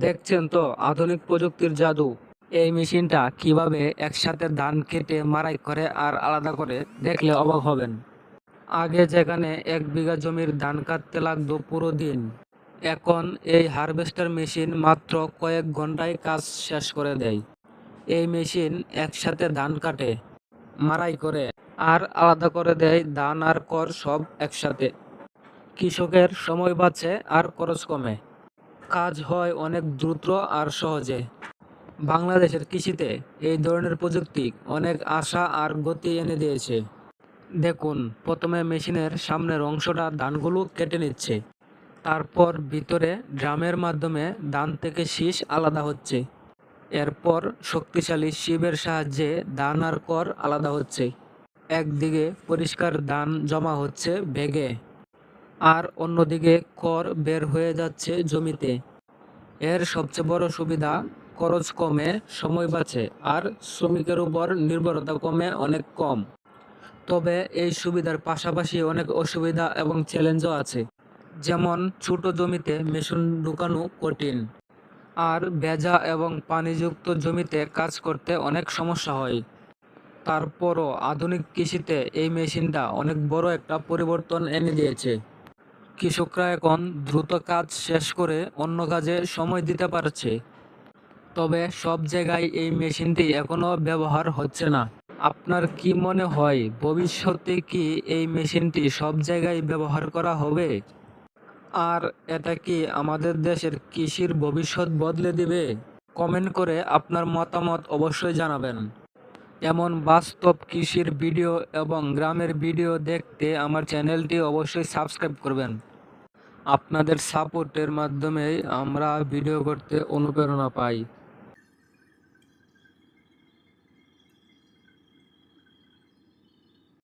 দেখছেন তো আধুনিক প্রযুক্তির জাদু। এই মেশিনটা কিভাবে একসাথে ধান কেটে মাড়াই করে আর আলাদা করে, দেখলে অবাক হবেন। আগে যেখানে 1 বিঘা জমির ধান কাটতে লাগতো পুরো দিন, এখন এই হারভেস্টার মেশিন মাত্র কয়েক ঘন্টায় কাজ শেষ করে দেয়। এই মেশিন একসাথে ধান কাটে, মাড়াই করে আর আলাদা করে দেয় ধান আর খড় সব একসাথে। কৃষকের সময় বাঁচে আর খরচ কমে। কাজ হয় অনেক দ্রুত আর সহজে। বাংলাদেশের কৃষিতে এই ধরনের প্রযুক্তি অনেক আশা আর গতি এনে দিয়েছে। দেখুন, প্রথমে মেশিনের সামনের অংশটা ধানগুলো কেটে নিচ্ছে। তারপর ভিতরে ড্রামের মাধ্যমে ধান থেকে শীষ আলাদা হচ্ছে। এরপর শক্তিশালী শিবের সাহায্যে ধান আর খড় আলাদা হচ্ছে। একদিকে পরিষ্কার ধান জমা হচ্ছে ব্যাগে, আর অন্যদিকে খড় বের হয়ে যাচ্ছে জমিতে। এর সবচেয়ে বড় সুবিধা, খরচ কমে, সময় বাঁচে আর শ্রমিকের উপর নির্ভরতা কমে অনেক কম। তবে এই সুবিধার পাশাপাশি অনেক অসুবিধা এবং চ্যালেঞ্জও আছে। যেমন ছোট জমিতে মেশিন ঢুকানো কঠিন, আর ভেজা এবং পানিযুক্ত জমিতে কাজ করতে অনেক সমস্যা হয়। তারপরও আধুনিক কৃষিতে এই মেশিনটা অনেক বড় একটা পরিবর্তন এনে দিয়েছে। কৃষকরা এখন দ্রুত কাজ শেষ করে অন্য কাজে সময় দিতে পারছে। তবে সব জায়গায় এই মেশিনটি এখনো ব্যবহার হচ্ছে না। আপনার কি মনে হয়, ভবিষ্যতে কি এই মেশিনটি সব জায়গায় ব্যবহার করা হবে? আর এটা কি আমাদের দেশের কৃষির ভবিষ্যৎ বদলে দিবে? কমেন্ট করে আপনার মতামত অবশ্যই জানাবেন। এমন বাস্তব কৃষির ভিডিও এবং গ্রামের ভিডিও দেখতে আমার চ্যানেলটি অবশ্যই সাবস্ক্রাইব করবেন। আপনাদের সাপোর্টের মাধ্যমেই আমরা ভিডিও করতে অনুপ্রেরণা পাই।